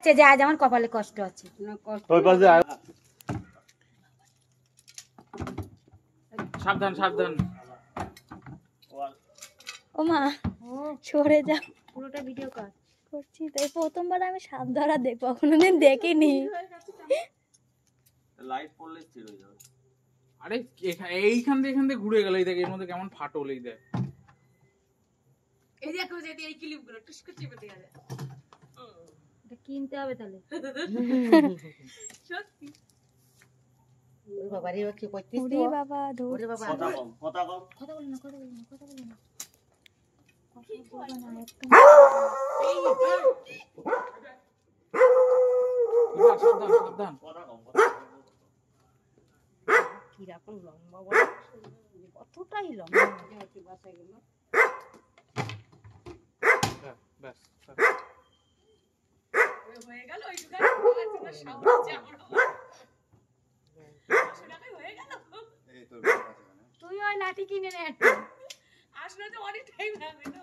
যে আজ আমার কপালে কষ্ট আছে। সাবধান সাবধান। ও মা সরে যা, পুরোটা ভিডিও কর। করছি তো, এই প্রথমবার আমি সাপ ধরা দেখবো, কোনোদিন দেখিনি। লাইট পড়লে স্থির হয়ে যাবে। আরে এইখান থেকে ঘুরে গেল, এই দেখ এর মধ্যে কেমন ফাটল, এই দেখ। এই দেখো যদি এই ক্লিপগুলো টুসকে চিপে দেয়া যায়। এটা কিনতে হবে তাহলে। সত্যি ওরে বাবা রে, কি করছিস ওরে তুই? বাবা ধুর। ওরে বাবা, কথা কম কথা কম। কথা বলো না, কথা বলো না, কথা বলো না। সাবধান সাবধান। কথা কম কথা কম। কিরকম লম্বা বলো, কতটাই লম্বা। বাসায় গেল ব্যাস হয়ে গেল ওই দোকানে তোমার সামনে আমরা হয়ে গেল। এই তোর কাছে তুই ওই লাঠি কিনে নে একটা। আসলে তো অনেক টাইম লাগবে না।